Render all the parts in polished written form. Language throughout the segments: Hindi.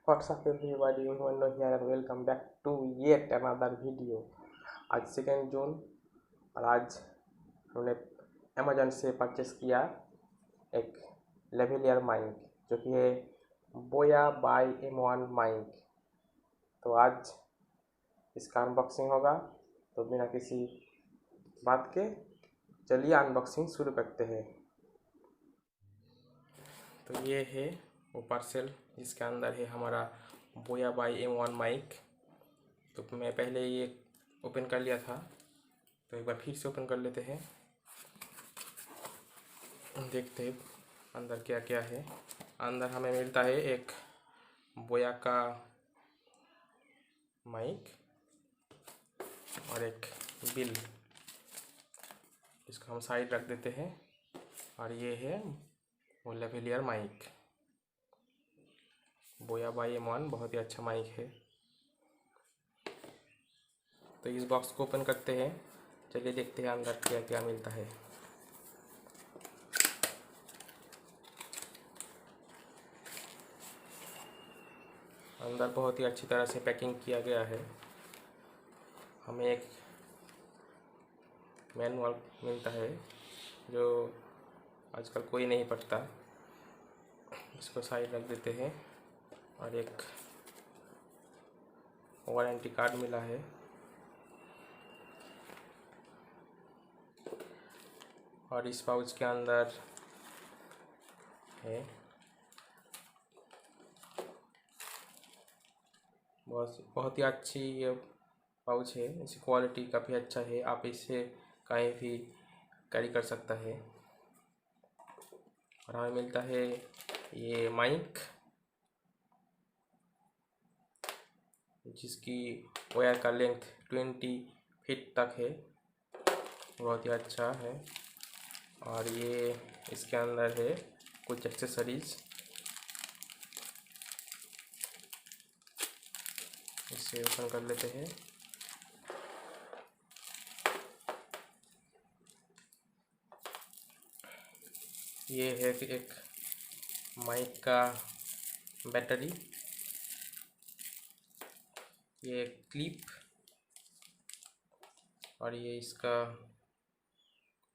What's up everybody, Mano here and welcome back to yet another video। आज 2 जून और आज हमने अमेजन से परचेस किया एक लेवलियर माइक जो कि है बोया बाय M1 माइक। तो आज इसका अनबॉक्सिंग होगा, तो बिना किसी बात के चलिए अनबॉक्सिंग शुरू करते हैं। तो ये है वो पार्सल जिसके अंदर है हमारा बोया बाय M1 माइक। तो मैं पहले ये ओपन कर लिया था, तो एक बार फिर से ओपन कर लेते हैं, देखते हैं अंदर क्या क्या है। अंदर हमें मिलता है एक बोया का माइक और एक बिल, इसको हम साइड रख देते हैं। और ये है वो लेवलियर माइक बोया बाय M1, बहुत ही अच्छा माइक है। तो इस बॉक्स को ओपन करते हैं, चलिए देखते हैं अंदर क्या क्या मिलता है। अंदर बहुत ही अच्छी तरह से पैकिंग किया गया है। हमें एक मैनुअल मिलता है जो आजकल कोई नहीं पढ़ता, इसको साइड रख देते हैं। और एक वारंटी कार्ड मिला है। और इस पाउच के अंदर है बहुत ही अच्छी ये पाउच है, इसकी क्वालिटी काफ़ी अच्छा है, आप इसे कहीं भी कैरी कर सकता है। और हमें मिलता है ये माइक जिसकी वायर का लेंथ 20 फीट तक है, बहुत ही अच्छा है। और ये इसके अंदर है कुछ एक्सेसरीज, इसे ओपन कर लेते हैं। ये है कि एक माइक का बैटरी, ये एक क्लिप, और ये इसका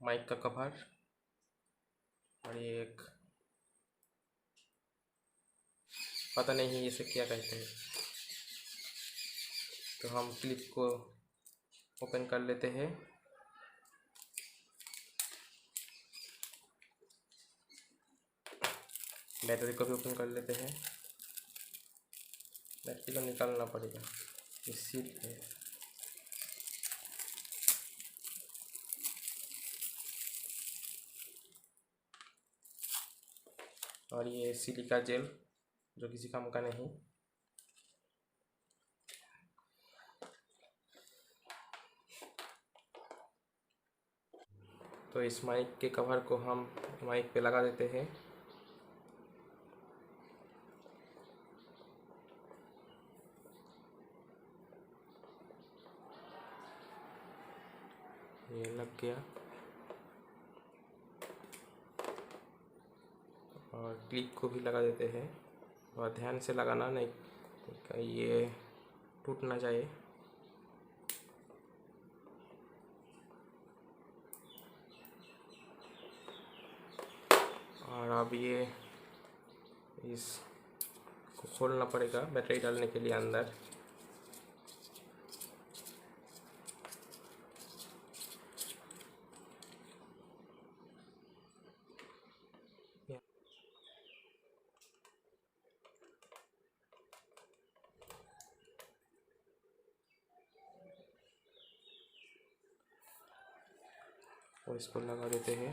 माइक का कवर, और ये एक पता नहीं इसे क्या कहते हैं। तो हम क्लिप को ओपन कर लेते हैं। बैटरी को भी ओपन कर लेते हैं। बैटरी को निकालना पड़ेगा, ये सील है। और ये सिलिका जेल जो किसी काम का नहीं। तो इस माइक के कवर को हम माइक पे लगा देते हैं। ये लग गया। और क्लिप को भी लगा देते हैं, और ध्यान से लगाना, नहीं ये टूट ना जाए। और अब ये इसको खोलना पड़ेगा बैटरी डालने के लिए अंदर। और इसको लगा देते हैं।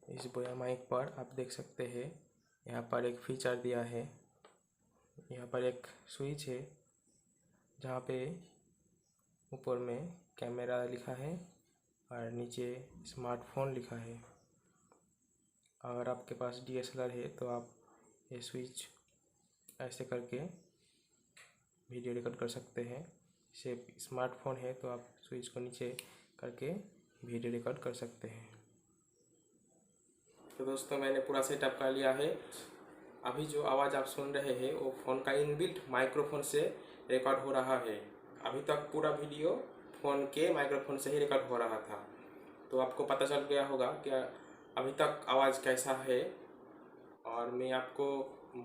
इस बोया माइक पर आप देख सकते हैं, यहाँ पर एक फीचर दिया है। यहाँ पर एक स्विच है जहाँ पे ऊपर में कैमरा लिखा है और नीचे स्मार्टफोन लिखा है। अगर आपके पास DSLR है तो आप ये स्विच ऐसे करके वीडियो रिकॉर्ड कर सकते हैं। से स्मार्टफोन है तो आप स्विच को नीचे करके वीडियो रिकॉर्ड कर सकते हैं। तो दोस्तों मैंने पूरा सेटअप कर लिया है। अभी जो आवाज़ आप सुन रहे हैं वो फ़ोन का इनबिल्ट माइक्रोफोन से रिकॉर्ड हो रहा है। अभी तक पूरा वीडियो फ़ोन के माइक्रोफोन से ही रिकॉर्ड हो रहा था। तो आपको पता चल गया होगा कि अभी तक आवाज़ कैसा है। और मैं आपको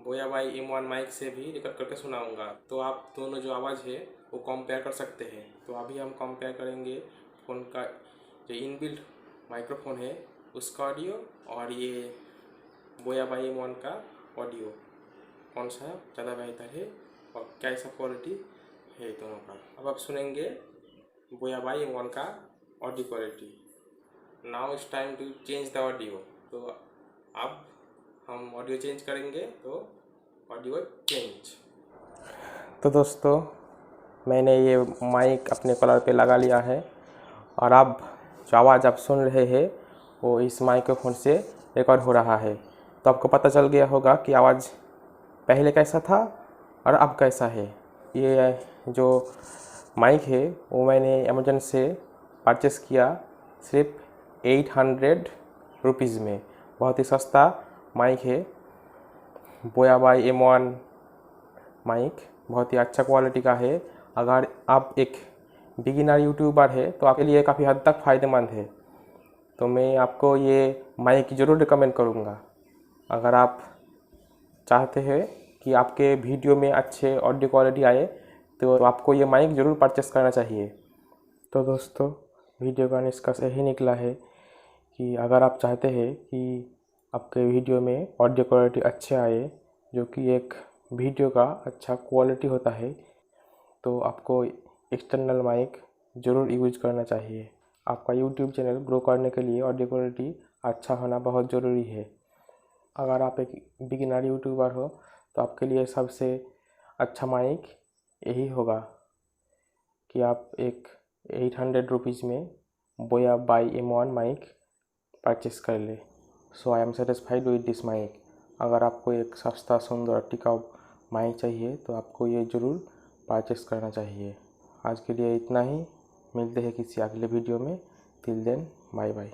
बोया बाई M1 माइक से भी रिकॉर्ड करके सुनाऊंगा, तो आप दोनों जो आवाज़ है वो कंपेयर कर सकते हैं। तो अभी हम कंपेयर करेंगे फ़ोन का जो इनबिल्ट माइक्रोफोन है उसका ऑडियो और ये बोया बाई M1 का ऑडियो, कौन सा ज़्यादा बेहतर है और कैसा क्वालिटी है दोनों का। अब आप सुनेंगे बोया बाई M1 का audio quality. Now it's time to change the audio. तो अब हम ऑडियो चेंज करेंगे, तो ऑडियो चेंज। तो दोस्तों मैंने ये माइक अपने कॉलर पे लगा लिया है और अब जो आवाज़ आप सुन रहे हैं वो इस माइक्रोफोन से रिकॉर्ड हो रहा है। तो आपको पता चल गया होगा कि आवाज़ पहले कैसा था और अब कैसा है। ये जो माइक है वो मैंने अमेज़न से परचेस किया सिर्फ 800 रुपीज़ में। बहुत ही सस्ता माइक है। बोया बाई M1 माइक बहुत ही अच्छा क्वालिटी का है। अगर आप एक बिगिनर यूट्यूबर है तो आपके लिए काफ़ी हद तक फ़ायदेमंद है। तो मैं आपको ये माइक ज़रूर रिकमेंड करूँगा। अगर आप चाहते हैं कि आपके वीडियो में अच्छे ऑडियो क्वालिटी आए तो आपको ये माइक ज़रूर परचेस करना चाहिए। तो दोस्तों वीडियो का निष्कर्ष यही निकला है कि अगर आप चाहते हैं कि आपके वीडियो में ऑडियो क्वालिटी अच्छे आए, जो कि एक वीडियो का अच्छा क्वालिटी होता है, तो आपको एक्सटर्नल माइक ज़रूर यूज करना चाहिए। आपका यूट्यूब चैनल ग्रो करने के लिए ऑडियो क्वालिटी अच्छा होना बहुत ज़रूरी है। अगर आप एक बिगिनर यूट्यूबर हो तो आपके लिए सबसे अच्छा माइक यही होगा कि आप एक 800 रुपीज़ में बोया बाई M1 माइक परचेस कर ले। So I am satisfied with this mic. अगर आपको एक सस्ता सुंदर टिकाऊ माइक चाहिए तो आपको ये ज़रूर परचेस करना चाहिए। आज के लिए इतना ही। मिलते हैं किसी अगले वीडियो में। Till then bye bye.